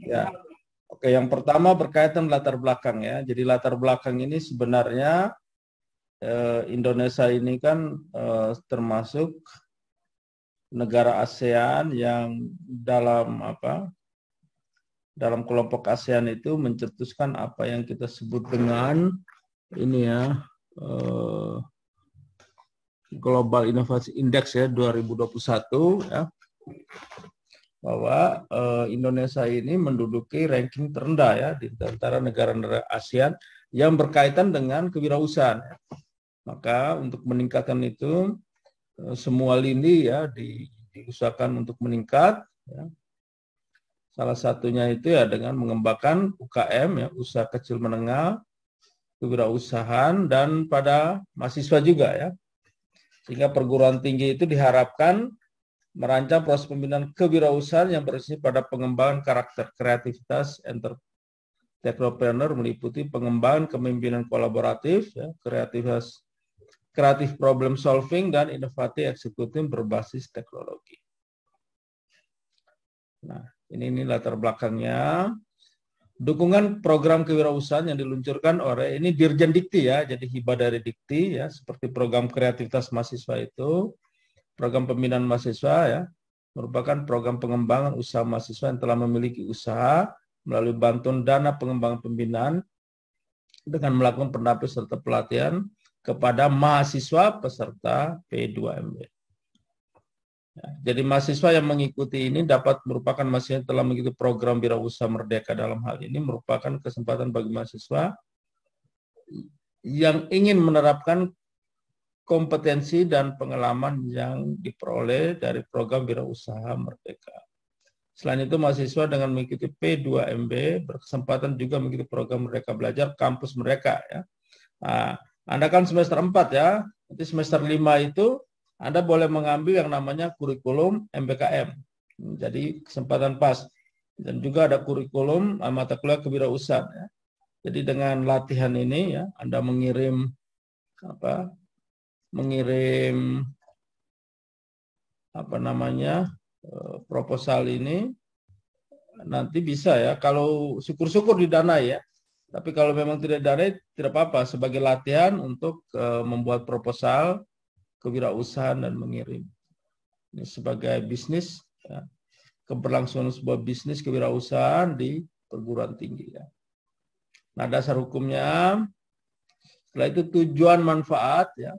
Ya. Oke, yang pertama berkaitan latar belakang ya. Jadi latar belakang ini sebenarnya Indonesia ini kan termasuk negara ASEAN yang dalam kelompok ASEAN itu mencetuskan apa yang kita sebut dengan ini ya Global Innovation Index ya 2021 ya, bahwa Indonesia ini menduduki ranking terendah ya di antara negara-negara ASEAN yang berkaitan dengan kewirausahaan. Maka untuk meningkatkan itu semua lini ya diusahakan untuk meningkat. Ya. Salah satunya itu ya dengan mengembangkan UKM ya, usaha kecil menengah, kewirausahaan dan pada mahasiswa juga ya. Sehingga perguruan tinggi itu diharapkan merancang proses pembinaan kewirausahaan yang berisi pada pengembangan karakter kreativitas entrepreneur meliputi pengembangan kepemimpinan kolaboratif, ya, kreatif problem solving dan inovatif eksekutif berbasis teknologi. Nah, ini latar belakangnya. Dukungan program kewirausahaan yang diluncurkan oleh ini Dirjen Dikti ya, jadi hibah dari Dikti ya, seperti program kreativitas mahasiswa itu, program pembinaan mahasiswa ya, merupakan program pengembangan usaha mahasiswa yang telah memiliki usaha melalui bantuan dana pengembangan pembinaan dengan melakukan pendampingan serta pelatihan kepada mahasiswa peserta P2MB. Ya, jadi mahasiswa yang mengikuti ini dapat merupakan mahasiswa yang telah mengikuti program Wirausaha Merdeka. Dalam hal ini merupakan kesempatan bagi mahasiswa yang ingin menerapkan kompetensi dan pengalaman yang diperoleh dari program Wirausaha Merdeka. Selain itu, mahasiswa dengan mengikuti P2MB berkesempatan juga mengikuti program Merdeka Belajar kampus mereka. Ya. Nah, Anda kan semester 4 ya, nanti semester 5 itu Anda boleh mengambil yang namanya kurikulum MBKM. Jadi kesempatan pas. Dan juga ada kurikulum mata kuliah kewirausahaan. Ya. Jadi dengan latihan ini ya, Anda mengirim proposal ini nanti bisa ya, kalau syukur-syukur didanai ya, tapi kalau memang tidak didanai tidak apa-apa, sebagai latihan untuk membuat proposal kewirausahaan dan mengirim. Ini sebagai bisnis ya, keberlangsungan sebuah bisnis kewirausahaan di perguruan tinggi ya. Nah, dasar hukumnya, setelah itu tujuan manfaat ya.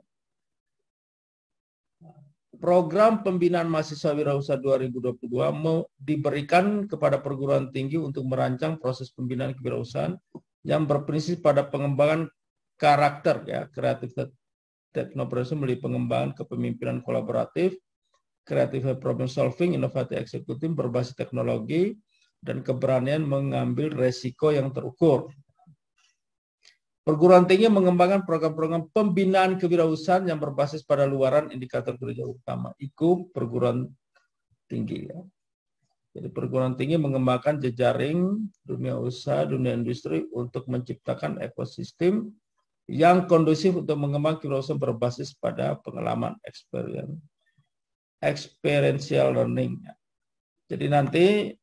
Program pembinaan mahasiswa wirausaha 2022 diberikan kepada perguruan tinggi untuk merancang proses pembinaan kewirausahaan yang berprinsip pada pengembangan karakter ya, kreativitas teknopreneurship melalui pengembangan kepemimpinan kolaboratif, kreatif problem solving, inovatif eksekutif berbasis teknologi dan keberanian mengambil resiko yang terukur. Perguruan tinggi mengembangkan program-program pembinaan kewirausahaan yang berbasis pada luaran indikator kerja utama. IKU perguruan tinggi. Ya. Jadi perguruan tinggi mengembangkan jejaring dunia usaha, dunia industri untuk menciptakan ekosistem yang kondusif untuk mengembangkan kewirausahaan berbasis pada pengalaman experiential learning. Ya. Jadi nanti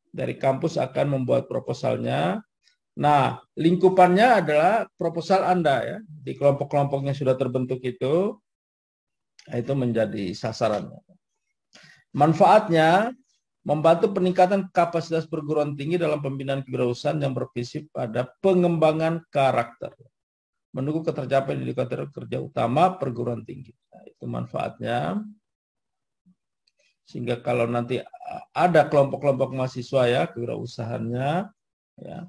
dari kampus akan membuat proposalnya. Nah, lingkupannya adalah proposal Anda ya. Di kelompok-kelompok yang sudah terbentuk itu menjadi sasaran. Manfaatnya, membantu peningkatan kapasitas perguruan tinggi dalam pembinaan kewirausahaan yang berprinsip pada pengembangan karakter. Mendukung ketercapaian indikator kerja utama perguruan tinggi. Nah, itu manfaatnya. Sehingga kalau nanti ada kelompok-kelompok mahasiswa ya, kewirausahaannya ya,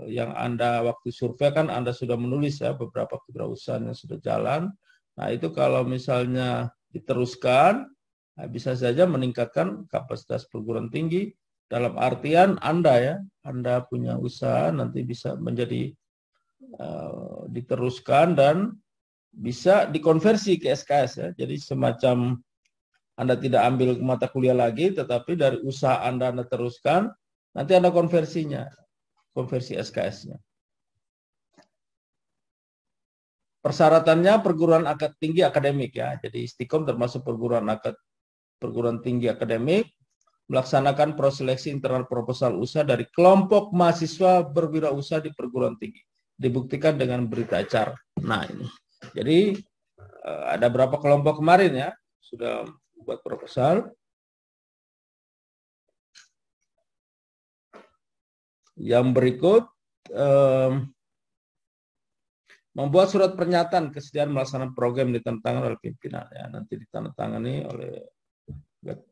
yang Anda waktu survei kan Anda sudah menulis ya beberapa kewirausahaan yang sudah jalan. Nah, itu kalau misalnya diteruskan, nah, bisa saja meningkatkan kapasitas perguruan tinggi dalam artian Anda ya, Anda punya usaha nanti bisa menjadi diteruskan dan bisa dikonversi ke SKS ya. Jadi semacam Anda tidak ambil mata kuliah lagi, tetapi dari usaha Anda teruskan, nanti Anda konversi SKS-nya. Persyaratannya perguruan tinggi akademik ya. Jadi Istiqom termasuk perguruan tinggi akademik, melaksanakan proseleksi internal proposal usaha dari kelompok mahasiswa berwirausaha di perguruan tinggi. Dibuktikan dengan berita acara. Nah ini. Jadi ada berapa kelompok kemarin ya sudah buat proposal. Yang berikut membuat surat pernyataan kesediaan melaksanakan program ditandatangani oleh pimpinan ya, nanti ditandatangani oleh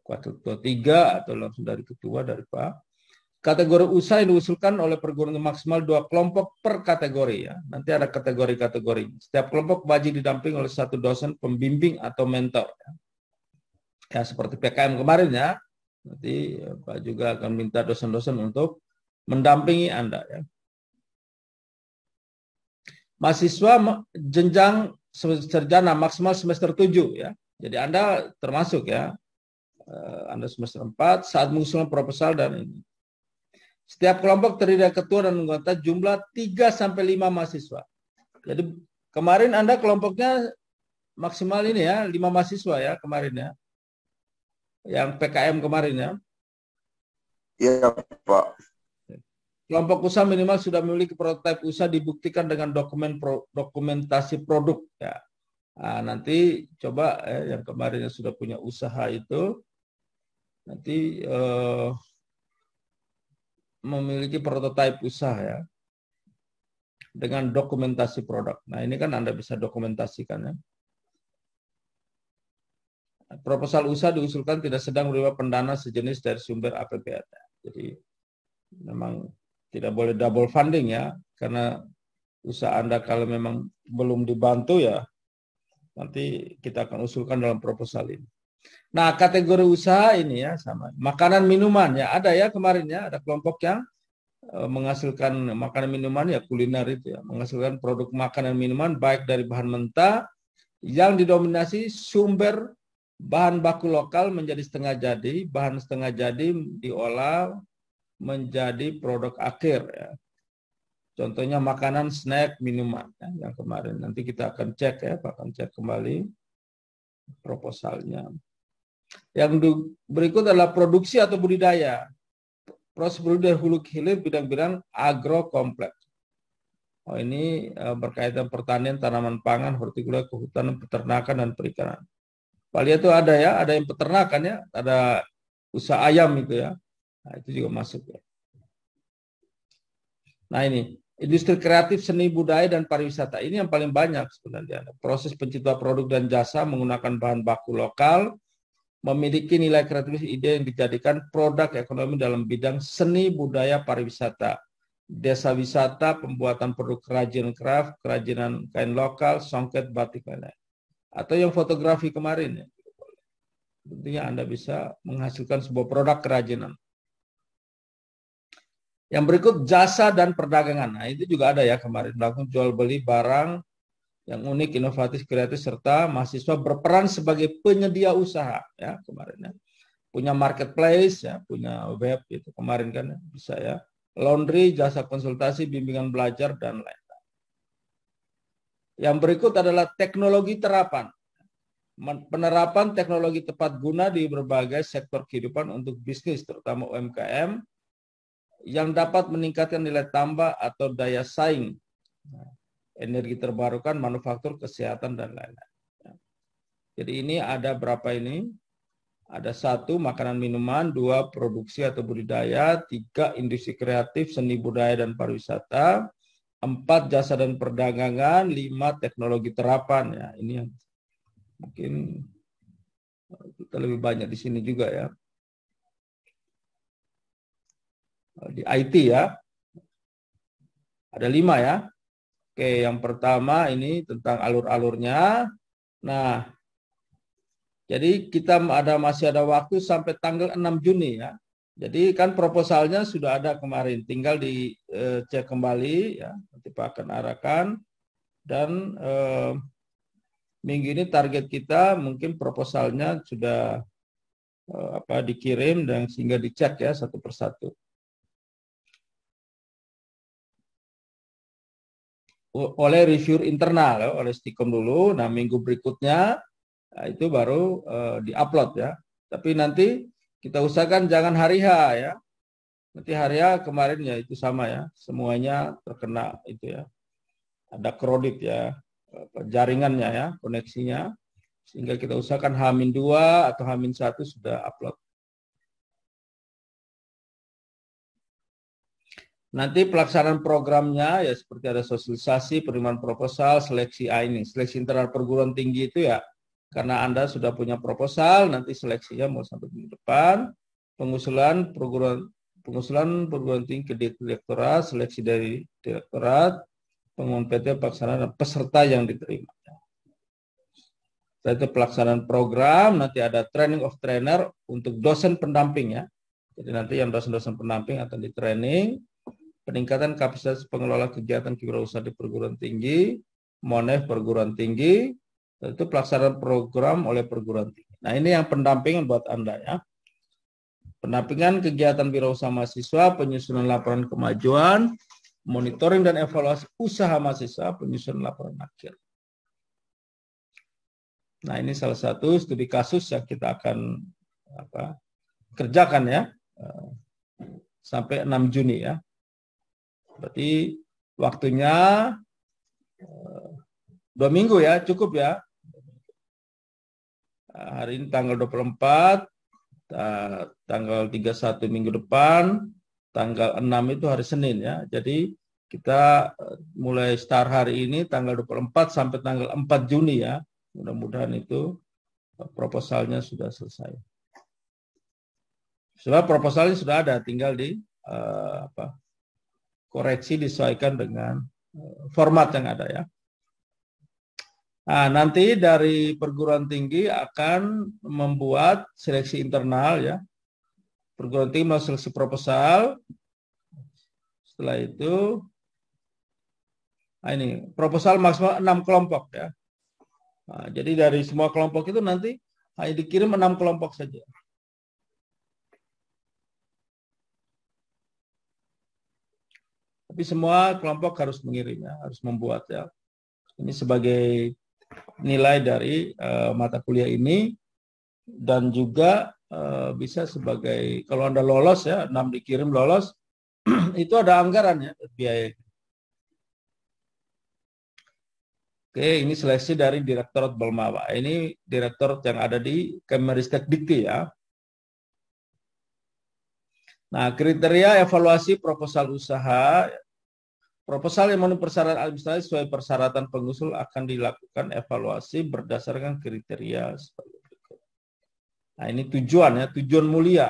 wakil ketua 3 atau langsung dari ketua dari Pak. Kategori usaha yang diusulkan oleh perguruan maksimal 2 kelompok per kategori ya. Nanti ada kategori-kategori. Setiap kelompok wajib didamping oleh 1 dosen pembimbing atau mentor ya. Ya seperti PKM kemarin ya. Nanti Pak juga akan minta dosen-dosen untuk mendampingi Anda ya. Mahasiswa jenjang sarjana maksimal semester 7 ya. Jadi Anda termasuk ya. Anda semester 4 saat mengusulkan proposal dan ini. Setiap kelompok terdiri dari ketua dan anggota jumlah 3 sampai 5 mahasiswa. Jadi kemarin Anda kelompoknya maksimal ini ya, 5 mahasiswa ya kemarin ya. Yang PKM kemarin ya. Iya, Pak. Kelompok usaha minimal sudah memiliki prototipe usaha dibuktikan dengan dokumentasi produk ya. Nah, nanti coba yang kemarin yang sudah punya usaha itu nanti memiliki prototipe usaha ya dengan dokumentasi produk. Nah ini kan Anda bisa dokumentasikan ya. Proposal usaha diusulkan tidak sedang menerima pendana sejenis dari sumber APBN. Jadi memang tidak boleh double funding ya, karena usaha Anda kalau memang belum dibantu ya nanti kita akan usulkan dalam proposal ini. Nah, kategori usaha ini ya sama. Makanan minuman ya ada ya kemarin ya, ada kelompok yang menghasilkan makanan minuman ya kuliner itu ya, menghasilkan produk makanan minuman baik dari bahan mentah yang didominasi sumber bahan baku lokal menjadi setengah jadi, bahan setengah jadi diolah menjadi produk akhir ya. Contohnya makanan, snack, minuman ya, yang kemarin. Nanti kita akan cek ya, akan cek kembali proposalnya. Yang berikut adalah produksi atau budidaya. Proses budidaya hulu hilir bidang-bidang agro kompleks. Oh, ini berkaitan pertanian, tanaman pangan, hortikultura, kehutanan, peternakan, dan perikanan. Paling itu ada ya, ada yang peternakan ya, ada usaha ayam itu ya. Nah, itu juga masuk ya. Nah ini, industri kreatif, seni budaya, dan pariwisata. Ini yang paling banyak sebenarnya. Proses pencipta produk dan jasa menggunakan bahan baku lokal, memiliki nilai kreatif ide yang dijadikan produk ekonomi dalam bidang seni, budaya, pariwisata, desa wisata, pembuatan produk kerajinan craft, kerajinan kain lokal, songket, batik, lain-lain. Atau yang fotografi kemarin ya. Tentunya Anda bisa menghasilkan sebuah produk kerajinan. Yang berikut jasa dan perdagangan. Nah, itu juga ada ya kemarin. Melakukan jual beli barang yang unik, inovatif, kreatif, serta mahasiswa berperan sebagai penyedia usaha ya kemarin ya. Punya marketplace ya, punya web itu kemarin kan bisa ya. Laundry, jasa konsultasi, bimbingan belajar, dan lain-lain. Yang berikut adalah teknologi terapan. Penerapan teknologi tepat guna di berbagai sektor kehidupan untuk bisnis, terutama UMKM, yang dapat meningkatkan nilai tambah atau daya saing. Energi terbarukan, manufaktur, kesehatan, dan lain-lain. Jadi ini ada berapa ini? Ada 1, makanan minuman, 2, produksi atau budidaya, 3, industri kreatif, seni budaya dan pariwisata, 4, jasa dan perdagangan, 5, teknologi terapan. Ya, ini yang mungkin kita lebih banyak di sini juga ya. Di IT ya. Ada 5 ya. Oke, yang pertama ini tentang alur-alurnya. Nah, jadi kita masih ada waktu sampai tanggal 6 Juni ya. Jadi kan proposalnya sudah ada kemarin, tinggal dicek kembali ya. Nanti Pak akan arahkan dan minggu ini target kita mungkin proposalnya sudah dikirim dan sehingga dicek ya satu persatu. Oleh reviewer internal, oleh Stikom dulu. Nah, minggu berikutnya itu baru diupload ya. Tapi nanti kita usahakan jangan hari H ya. Nanti hari H kemarin ya itu sama ya, semuanya terkena itu ya. Ada kredit ya, jaringannya ya, koneksinya. Sehingga kita usahakan H-2 atau H-1 sudah upload. Nanti pelaksanaan programnya ya seperti ada sosialisasi, penerimaan proposal, seleksi ini, seleksi internal perguruan tinggi itu ya karena Anda sudah punya proposal, nanti seleksinya mau sampai minggu depan, pengusulan perguruan tinggi ke direktorat, seleksi dari direktorat, pengumuman PT, pelaksanaan peserta yang diterima. Setelah itu pelaksanaan program, nanti ada training of trainer untuk dosen pendamping ya. Jadi nanti yang dosen-dosen pendamping akan di training. Peningkatan kapasitas pengelola kegiatan kewirausahaan di perguruan tinggi, MONEF perguruan tinggi, itu pelaksanaan program oleh perguruan tinggi. Nah ini yang pendampingan buat Anda ya. Pendampingan kegiatan wirausaha mahasiswa, penyusunan laporan kemajuan, monitoring dan evaluasi usaha mahasiswa, penyusunan laporan akhir. Nah ini salah satu studi kasus yang kita akan kerjakan ya sampai 6 Juni ya. Berarti waktunya 2 minggu ya, cukup ya. Hari ini tanggal 24, tanggal 31 minggu depan, tanggal 6 itu hari Senin ya. Jadi kita mulai start hari ini tanggal 24 sampai tanggal 4 Juni ya. Mudah-mudahan itu proposalnya sudah selesai. Sebab proposalnya sudah ada, tinggal di koreksi disesuaikan dengan format yang ada ya. Nah, nanti dari perguruan tinggi akan membuat seleksi internal ya. Perguruan tinggi mau seleksi proposal. Setelah itu, ini proposal maksimal 6 kelompok ya. Nah, jadi dari semua kelompok itu nanti hanya dikirim 6 kelompok saja. Tapi semua kelompok harus mengirimnya, harus membuat ya. Ini sebagai nilai dari mata kuliah ini dan juga bisa sebagai kalau Anda lolos ya, 6 dikirim lolos itu ada anggaran ya biaya. Oke, ini seleksi dari Direktorat Belmawa. Ini direktorat yang ada di Kemenristek Dikti ya. Nah, kriteria evaluasi proposal usaha. Proposal yang memenuhi persyaratan administratif sesuai persyaratan pengusul akan dilakukan evaluasi berdasarkan kriteria seperti berikut. Nah, ini tujuan ya, tujuan mulia.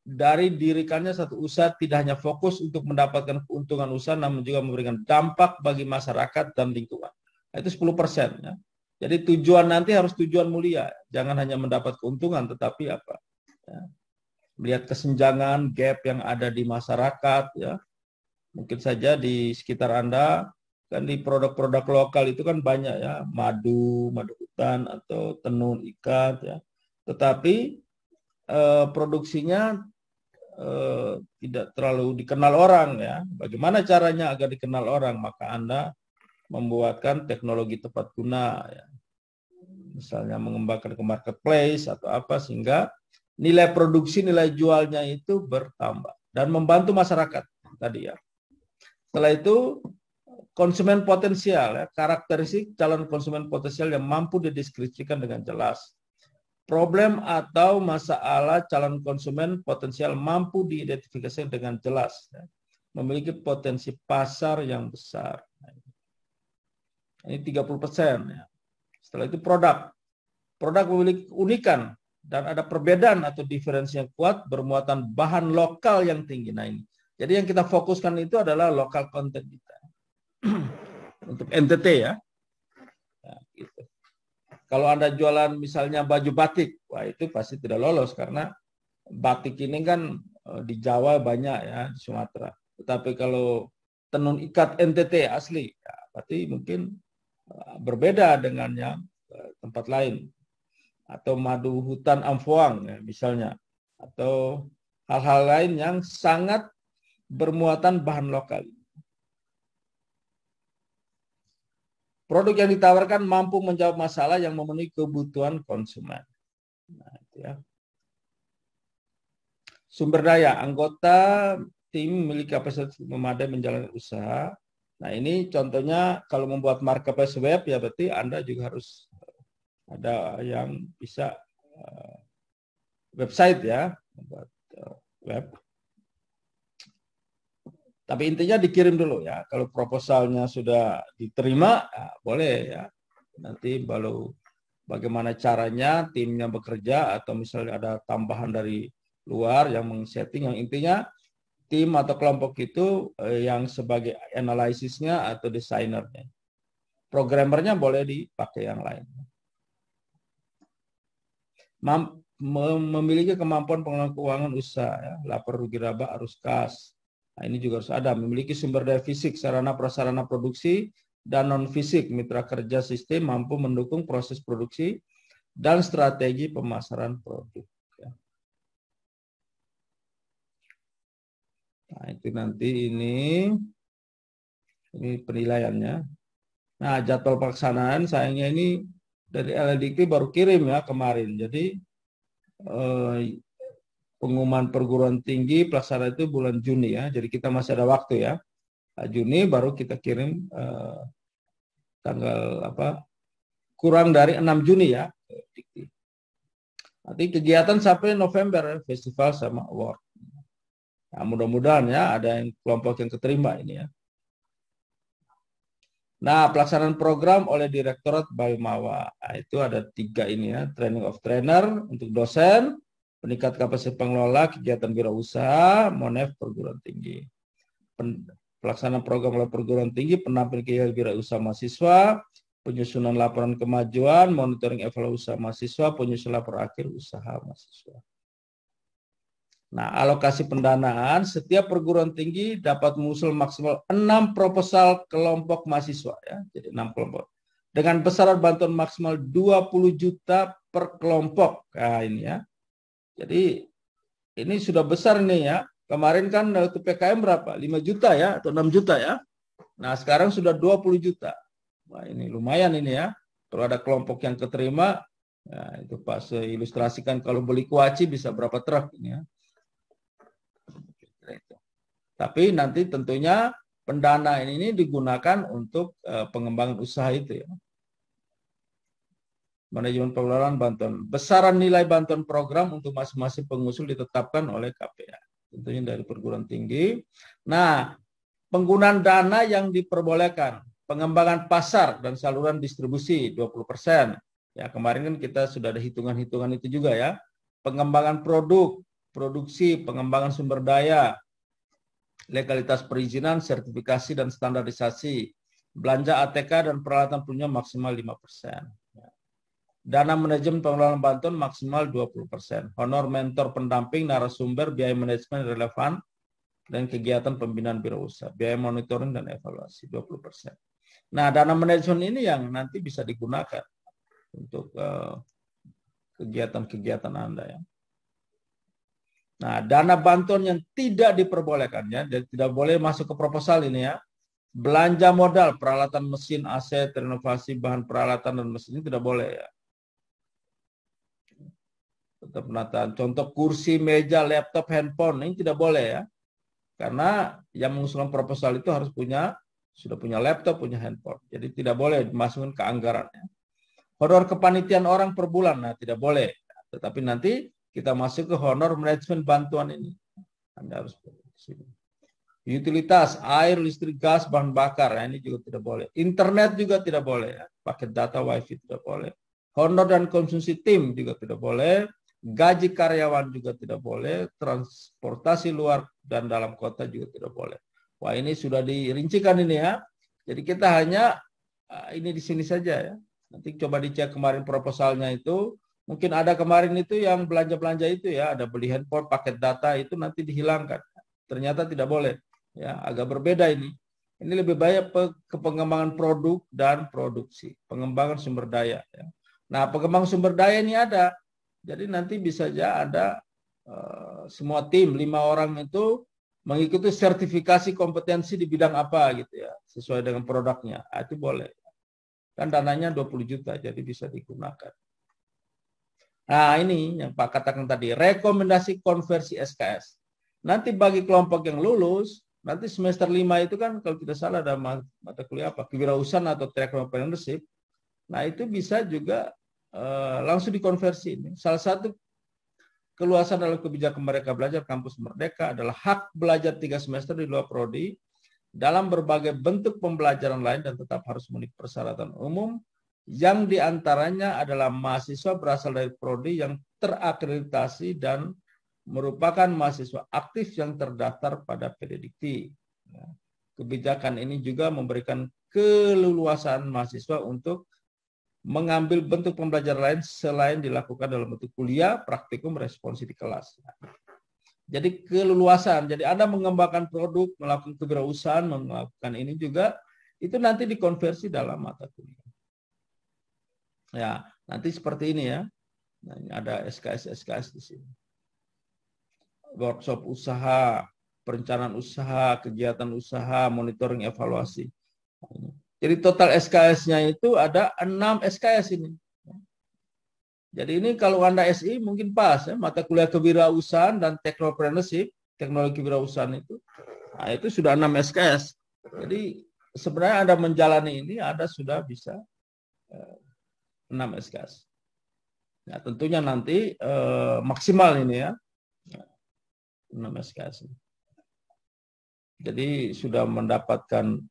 Dari dirikannya satu usaha tidak hanya fokus untuk mendapatkan keuntungan usaha, namun juga memberikan dampak bagi masyarakat dan lingkungan. Nah, itu 10% ya. Jadi tujuan nanti harus tujuan mulia, jangan hanya mendapat keuntungan, tetapi apa? Ya, melihat kesenjangan, gap yang ada di masyarakat, ya. Mungkin saja di sekitar Anda, kan di produk-produk lokal itu kan banyak ya, madu hutan atau tenun ikat ya. Tetapi produksinya tidak terlalu dikenal orang ya. Bagaimana caranya agar dikenal orang? Maka Anda membuatkan teknologi tepat guna ya. Misalnya mengembangkan ke marketplace atau apa sehingga nilai produksi, nilai jualnya itu bertambah dan membantu masyarakat tadi ya. Setelah itu konsumen potensial ya, karakteristik calon konsumen potensial yang mampu dideskripsikan dengan jelas. Problem atau masalah calon konsumen potensial mampu diidentifikasi dengan jelas ya. Memiliki potensi pasar yang besar. Ini 30% ya. Setelah itu produk. Produk memiliki keunikan dan ada perbedaan atau diferensi yang kuat bermuatan bahan lokal yang tinggi. Nah ini. Jadi yang kita fokuskan itu adalah lokal konten kita. Untuk NTT ya. Nah, gitu. Kalau Anda jualan misalnya baju batik, wah itu pasti tidak lolos karena batik ini kan di Jawa banyak ya, di Sumatera. Tetapi kalau tenun ikat NTT asli, ya, berarti mungkin berbeda dengan yang tempat lain. Atau madu hutan Amfoang ya, misalnya. Atau hal-hal lain yang sangat bermuatan bahan lokal. Produk yang ditawarkan mampu menjawab masalah yang memenuhi kebutuhan konsumen. Nah, ya. Sumber daya, anggota tim memiliki kapasitas memadai menjalankan usaha. Nah, ini contohnya kalau membuat marketplace web, ya berarti Anda juga harus ada yang bisa website ya, membuat web. Tapi intinya dikirim dulu ya. Kalau proposalnya sudah diterima, ya boleh ya. Nanti baru bagaimana caranya timnya bekerja atau misalnya ada tambahan dari luar yang meng-setting, yang intinya tim atau kelompok itu yang sebagai analisisnya atau desainernya. Programmernya boleh dipakai yang lain. Memiliki kemampuan pengelolaan keuangan usaha, ya, lapor rugi laba, arus kas. Nah, ini juga harus ada. Memiliki sumber daya fisik, sarana prasarana produksi, dan non-fisik, mitra kerja sistem mampu mendukung proses produksi dan strategi pemasaran produk. Nah, itu nanti ini penilaiannya. Nah, jadwal pelaksanaan sayangnya ini dari LLDK baru kirim ya kemarin. Jadi pengumuman perguruan tinggi pelaksanaan itu bulan Juni ya. Jadi kita masih ada waktu ya. Nah, Juni baru kita kirim tanggal kurang dari 6 Juni ya. Nanti kegiatan sampai November, festival sama award. Nah, mudah-mudahan ya ada yang kelompok yang keterima ini ya. Nah, pelaksanaan program oleh Direktorat Baimawa. Nah, itu ada 3 ini ya. Training of trainer untuk dosen, peningkat kapasitas pengelola kegiatan wirausaha, MONEF perguruan tinggi. Pelaksanaan program oleh perguruan tinggi, penampil kegiatan wirausaha mahasiswa, penyusunan laporan kemajuan, monitoring evaluasi usaha mahasiswa, penyusunan laporan akhir usaha mahasiswa. Nah, alokasi pendanaan, setiap perguruan tinggi dapat mengusul maksimal 6 proposal kelompok mahasiswa ya. Jadi 6 kelompok. Dengan besaran bantuan maksimal 20 juta per kelompok. Nah, ini ya. Jadi ini sudah besar nih ya. Kemarin kan waktu PKM berapa? 5 juta ya atau 6 juta ya. Nah, sekarang sudah 20 juta. Wah, ini lumayan ini ya. Kalau ada kelompok yang keterima, ya itu pas ilustrasikan kalau beli kuaci bisa berapa truk ini ya. Tapi nanti tentunya pendanaan ini digunakan untuk pengembangan usaha itu ya. Manajemen pengelolaan bantuan. Besaran nilai bantuan program untuk masing-masing pengusul ditetapkan oleh KPA. Tentunya dari perguruan tinggi. Nah, penggunaan dana yang diperbolehkan. Pengembangan pasar dan saluran distribusi 20%. Ya, kemarin kan kita sudah ada hitungan-hitungan itu juga ya. Pengembangan produk, produksi, pengembangan sumber daya, legalitas perizinan, sertifikasi dan standarisasi, belanja ATK dan peralatan punya maksimal 5%. Dana manajemen pengelolaan bantuan maksimal 20%. Honor mentor pendamping, narasumber, biaya manajemen relevan, dan kegiatan pembinaan wirausaha, biaya monitoring dan evaluasi 20%. Nah, dana manajemen ini yang nanti bisa digunakan untuk kegiatan-kegiatan Anda ya. Nah, dana bantuan yang tidak diperbolehkan ya, jadi tidak boleh masuk ke proposal ini ya. Belanja modal, peralatan mesin, aset, renovasi bahan peralatan dan mesin ini tidak boleh ya. Tetap penataan. Contoh kursi, meja, laptop, handphone ini tidak boleh ya. Karena yang mengusulkan proposal itu harus sudah punya laptop, punya handphone. Jadi tidak boleh dimasukkan ke anggaran ya. Honor kepanitiaan orang per bulan, nah tidak boleh. Tetapi nanti kita masuk ke honor manajemen bantuan ini. Anda harus sini. Utilitas, air, listrik, gas, bahan bakar, nah ini juga tidak boleh. Internet juga tidak boleh, ya. Paket data, wifi tidak boleh. Honor dan konsumsi tim juga tidak boleh. Gaji karyawan juga tidak boleh. Transportasi luar dan dalam kota juga tidak boleh. Wah, ini sudah dirincikan ini ya. Jadi kita hanya ini di sini saja ya. Nanti coba dicek kemarin proposalnya itu. Mungkin ada kemarin itu yang belanja-belanja itu ya, ada beli handphone, paket data itu nanti dihilangkan. Ternyata tidak boleh. Ya, agak berbeda ini. Ini lebih banyak ke pengembangan produk dan produksi, pengembangan sumber daya. Ya. Nah, pengembangan sumber daya ini ada. Jadi nanti bisa saja ada semua tim 5 orang itu mengikuti sertifikasi kompetensi di bidang apa gitu ya, sesuai dengan produknya. Itu boleh. Kan dananya 20 juta, jadi bisa digunakan. Nah, ini yang Pak katakan tadi, rekomendasi konversi SKS. Nanti bagi kelompok yang lulus, nanti semester 5 itu kan kalau tidak salah ada mata kuliah apa, kewirausahaan atau entrepreneurship. Nah, itu bisa juga langsung dikonversi ini. Salah satu keluasan dalam kebijakan Merdeka Belajar Kampus Merdeka adalah hak belajar 3 semester di luar prodi dalam berbagai bentuk pembelajaran lain dan tetap harus memenuhi persyaratan umum yang diantaranya adalah mahasiswa berasal dari prodi yang terakreditasi dan merupakan mahasiswa aktif yang terdaftar pada PDDikti. Kebijakan ini juga memberikan keleluasaan mahasiswa untuk mengambil bentuk pembelajaran lain selain dilakukan dalam bentuk kuliah, praktikum, responsi di kelas. Jadi keleluasan, jadi Anda mengembangkan produk, melakukan kewirausahaan, melakukan ini juga, itu nanti dikonversi dalam mata kuliah. Ya, nanti seperti ini ya. Nah, ini ada SKS di sini. Workshop usaha, perencanaan usaha, kegiatan usaha, monitoring evaluasi. Jadi total SKS-nya itu ada 6 SKS ini. Jadi ini kalau Anda SI mungkin pas ya, mata kuliah kewirausahaan dan technopreneurship, teknologi kewirausahaan itu. Nah, itu sudah 6 SKS. Jadi sebenarnya Anda menjalani ini Anda sudah bisa 6 SKS. Nah, tentunya nanti maksimal ini ya. 6 SKS. Jadi sudah mendapatkan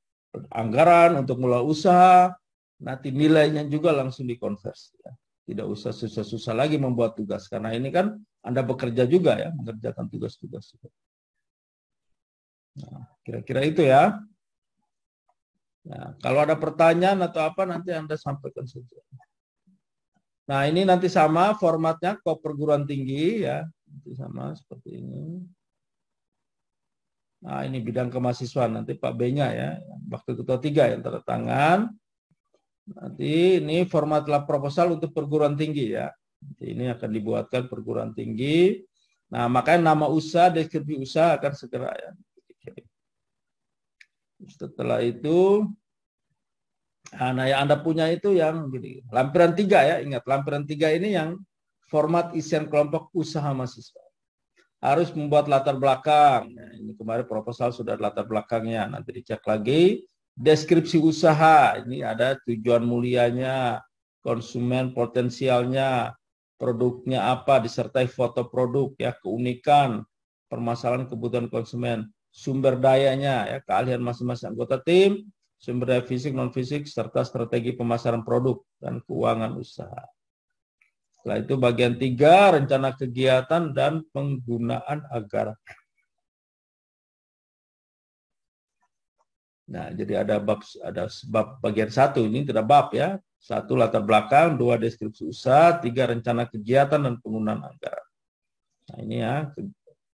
anggaran untuk mulai usaha, nanti nilainya juga langsung dikonversi. Ya. Tidak usah susah-susah lagi membuat tugas, karena ini kan Anda bekerja juga ya, mengerjakan tugas-tugas. Nah, kira-kira itu ya. Nah, kalau ada pertanyaan atau apa nanti Anda sampaikan saja. Nah, ini nanti sama formatnya kok perguruan tinggi ya, nanti sama seperti ini. Nah, ini bidang kemahasiswaan, nanti Pak B-nya ya, waktu ketua 3 yang tanda tangan. Nanti ini format lab proposal untuk perguruan tinggi ya. Nanti ini akan dibuatkan perguruan tinggi. Nah, makanya nama usaha, deskripsi usaha akan segera ya. Setelah itu, nah yang Anda punya itu yang gini, lampiran 3 ya, ingat lampiran 3 ini yang format isian kelompok usaha mahasiswa. Harus membuat latar belakang. Nah, ini kemarin proposal sudah latar belakangnya. Nanti dicek lagi. Deskripsi usaha. Ini ada tujuan mulianya, konsumen potensialnya, produknya apa, disertai foto produk, ya keunikan, permasalahan kebutuhan konsumen, sumber dayanya, ya keahlian masing-masing anggota tim, sumber daya fisik, non fisik, serta strategi pemasaran produk dan keuangan usaha. Setelah itu bagian 3, rencana kegiatan dan penggunaan anggaran. Nah, jadi ada bab bagian 1 ini tidak bab ya. 1 latar belakang, 2 deskripsi usaha, 3 rencana kegiatan dan penggunaan anggaran. Nah, ini ya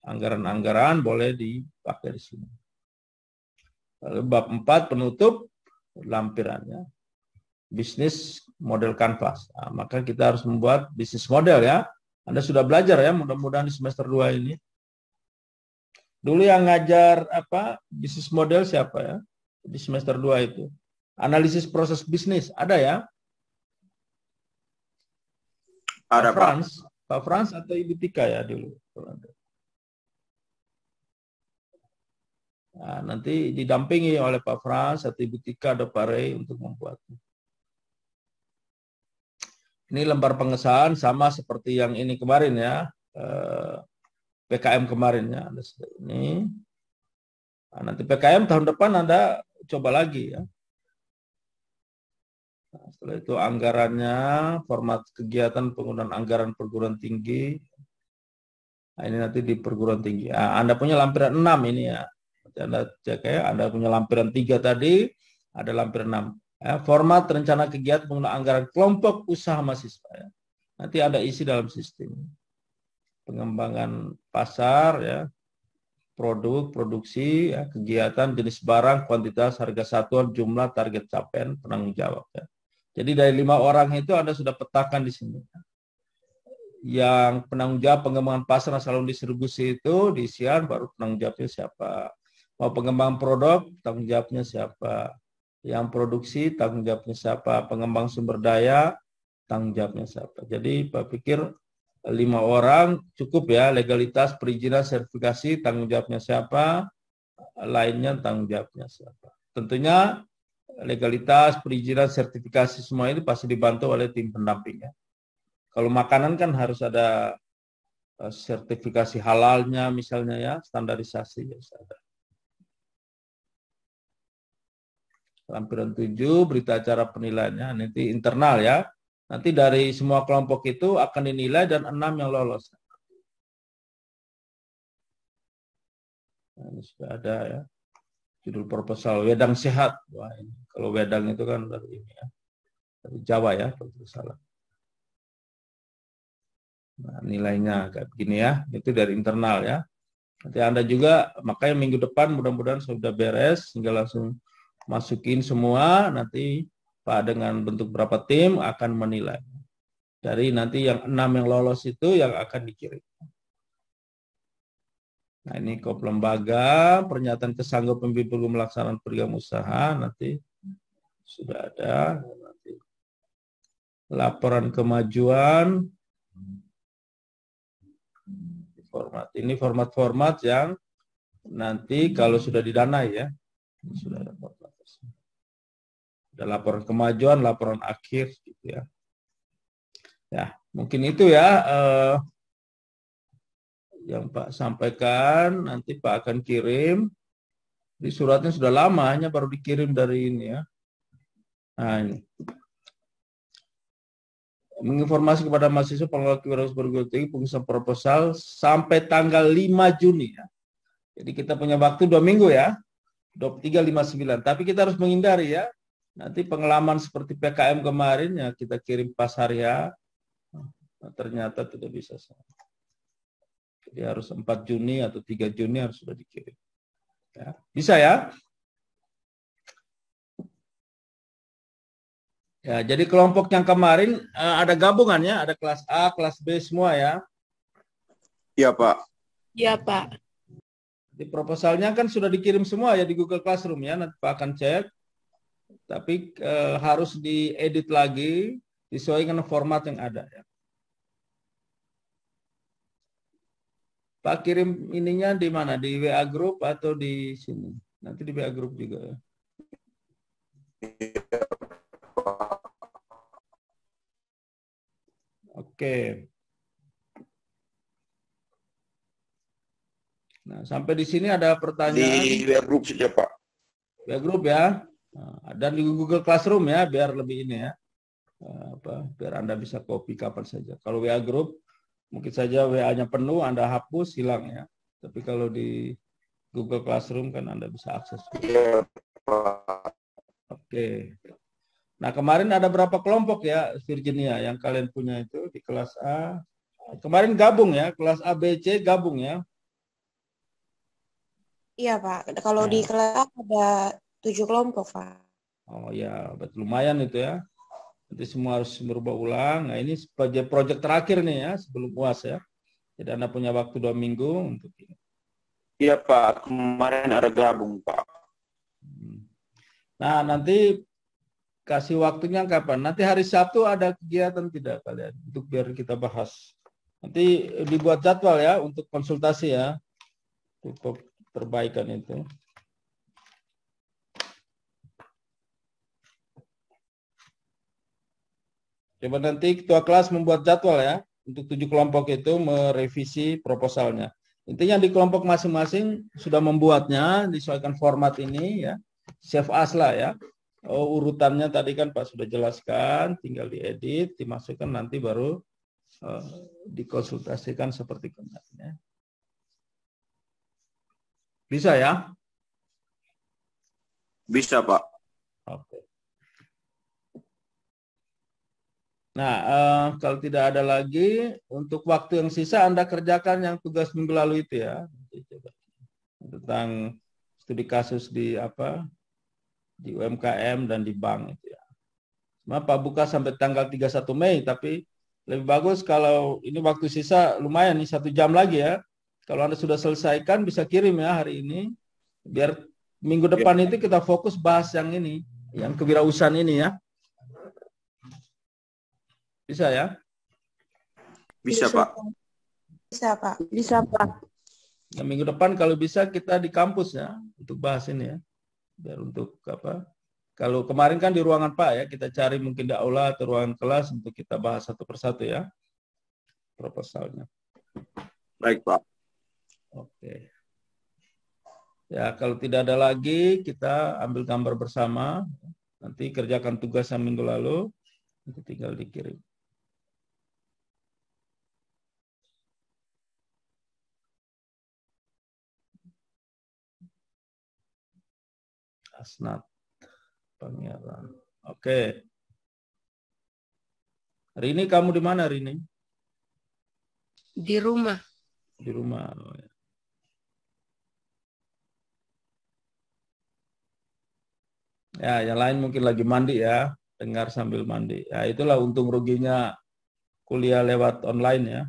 anggaran-anggaran boleh dipakai di sini. Lalu bab 4 penutup lampirannya. Bisnis model kanvas. Nah, maka kita harus membuat bisnis model ya. Anda sudah belajar ya, mudah-mudahan di semester 2 ini. Dulu yang ngajar apa bisnis model siapa ya? Di semester 2 itu. Analisis proses bisnis, ada ya? Ada, Pak Frans atau Ibu Tika ya dulu. Nah, nanti didampingi oleh Pak Frans atau Ibu Tika atau Pak Rey untuk membuatnya. Ini lembar pengesahan sama seperti yang ini kemarin ya, PKM kemarin ya, ada ini. Nah, nanti PKM tahun depan Anda coba lagi ya. Nah, setelah itu anggarannya, format kegiatan penggunaan anggaran perguruan tinggi. Nah, ini nanti di perguruan tinggi. Nah, Anda punya lampiran 6 ini ya. Nanti Anda cek ya, Anda punya lampiran 3 tadi, ada lampiran 6. Ya, format rencana kegiatan penggunaan anggaran kelompok usaha mahasiswa. Ya. Nanti ada isi dalam sistem. Pengembangan pasar, ya, produk, produksi, ya, kegiatan, jenis barang, kuantitas, harga satuan, jumlah, target capaian, penanggung jawab. Ya. Jadi dari 5 orang itu Anda sudah petakan di sini. Yang penanggung jawab pengembangan pasar salon distribusi itu diisian, baru penanggung jawabnya siapa. Mau pengembangan produk, tanggung jawabnya siapa. Yang produksi, tanggung jawabnya siapa. Pengembang sumber daya, tanggung jawabnya siapa. Jadi Pak pikir 5 orang cukup ya, legalitas, perizinan, sertifikasi, tanggung jawabnya siapa, lainnya tanggung jawabnya siapa. Tentunya legalitas, perizinan, sertifikasi semua ini pasti dibantu oleh tim pendamping ya. Kalau makanan kan harus ada sertifikasi halalnya misalnya ya, standarisasi ya ada. Lampiran 7 berita acara penilaiannya nanti internal ya. Nanti dari semua kelompok itu akan dinilai dan 6 yang lolos. Nah, ini sudah ada ya. Judul proposal Wedang Sehat. Wah, ini. Kalau Wedang itu kan dari ini ya. Dari Jawa ya, kalau tidak salah. Nah, nilainya kayak begini ya. Itu dari internal ya. Nanti Anda juga, makanya minggu depan mudah-mudahan sudah beres, sehingga langsung masukin semua, nanti Pak dengan bentuk berapa tim akan menilai. Dari nanti yang 6 yang lolos itu yang akan dikirim. Nah ini kop lembaga, pernyataan kesanggupan pemimpin melaksanakan program usaha, nanti sudah ada. Nanti laporan kemajuan, format. Ini format-format yang nanti kalau sudah didanai ya, sudah ada format. Ada laporan kemajuan, laporan akhir, gitu ya. Ya, mungkin itu ya yang Pak sampaikan. Nanti Pak akan kirim. Di suratnya sudah lama, hanya baru dikirim dari ini ya. Nah ini. Menginformasi kepada mahasiswa pengelola kewirausahaan perguruan tinggi pengusaha proposal sampai tanggal 5 Juni ya. Jadi kita punya waktu 2 minggu ya. 23, 59. Tapi kita harus menghindari ya. Nanti pengalaman seperti PKM kemarin ya kita kirim pas hari ya. Nah, ternyata tidak bisa. Jadi harus 4 Juni atau 3 Juni harus sudah dikirim. Ya. Bisa ya? Ya, jadi kelompok yang kemarin ada gabungannya, ada kelas A, kelas B semua ya. Iya, Pak. Iya, Pak. Di proposalnya kan sudah dikirim semua ya di Google Classroom ya, nanti Pak akan cek. Tapi harus diedit lagi, disesuaikan format yang ada ya. Pak kirim ininya di mana? Di WA Group atau di sini? Nanti di WA Group juga ya. Oke. Nah, sampai di sini ada pertanyaan. Di WA Group saja, Pak. WA Group ya. Nah, dan di Google Classroom ya, biar lebih ini ya. Biar Anda bisa copy kapan saja. Kalau WA Group, mungkin saja WA-nya penuh, Anda hapus, hilang ya. Tapi kalau di Google Classroom kan Anda bisa akses. Iya, Pak. Oke. Nah, kemarin ada berapa kelompok ya, Virginia, yang kalian punya itu di kelas A. Kemarin gabung ya, kelas A, B, C gabung ya. Iya, Pak. Kalau di kelas ada 7 kelompok, Pak. Oh ya, betul, lumayan itu ya. Nanti semua harus merubah ulang. Nah, ini sebagai proyek terakhir nih ya, sebelum UAS ya. Jadi Anda punya waktu 2 minggu untuk ini. Iya, Pak. Kemarin ada gabung, Pak. Nah, nanti kasih waktunya kapan? Nanti hari Sabtu ada kegiatan tidak kalian? Untuk biar kita bahas. Nanti dibuat jadwal ya untuk konsultasi ya. Untuk perbaikan itu. Coba nanti ketua kelas membuat jadwal ya. Untuk 7 kelompok itu merevisi proposalnya. Intinya di kelompok masing-masing sudah membuatnya, disesuaikan format ini ya. Save as lah ya. Oh, urutannya tadi kan Pak sudah jelaskan, tinggal diedit, dimasukkan nanti baru dikonsultasikan seperti kemarin. Bisa ya? Bisa, Pak. Oke. Nah, kalau tidak ada lagi, untuk waktu yang sisa Anda kerjakan yang tugas minggu lalu itu ya. Coba. Tentang studi kasus di apa? Di UMKM dan di bank itu ya. Cuma Pak buka sampai tanggal 31 Mei, tapi lebih bagus kalau ini waktu sisa lumayan nih 1 jam lagi ya. Kalau Anda sudah selesaikan bisa kirim ya hari ini. Biar minggu depan itu kita fokus bahas yang ini, yang kewirausahaan ini ya. Bisa ya? Bisa, Pak. Bisa, Pak. Bisa, Pak. Nah, minggu depan kalau bisa kita di kampus ya untuk bahas ini ya. Biar untuk apa? Kalau kemarin kan di ruangan Pak ya, kita cari mungkin di aula atau ruangan kelas untuk kita bahas satu persatu ya proposalnya. Baik, Pak. Oke. Ya, kalau tidak ada lagi, kita ambil gambar bersama. Nanti kerjakan tugas yang minggu lalu, nanti tinggal dikirim. Asnat Pangeran. Oke. Rini, kamu di mana, Rini? Di rumah. Di rumah. Oh, ya. Ya, yang lain mungkin lagi mandi ya, dengar sambil mandi. Ya, itulah untung ruginya kuliah lewat online ya.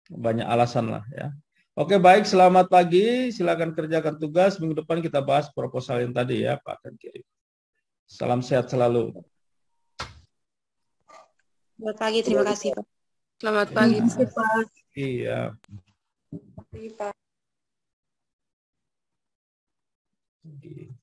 Banyak alasan lah ya. Oke, baik, selamat pagi. Silakan kerjakan tugas. Minggu depan kita bahas proposal yang tadi ya, Pak akan kirim. Salam sehat selalu. Selamat pagi, terima kasih, Pak. Selamat pagi, Pak. Iya. Terima kasih, Pak. Oke.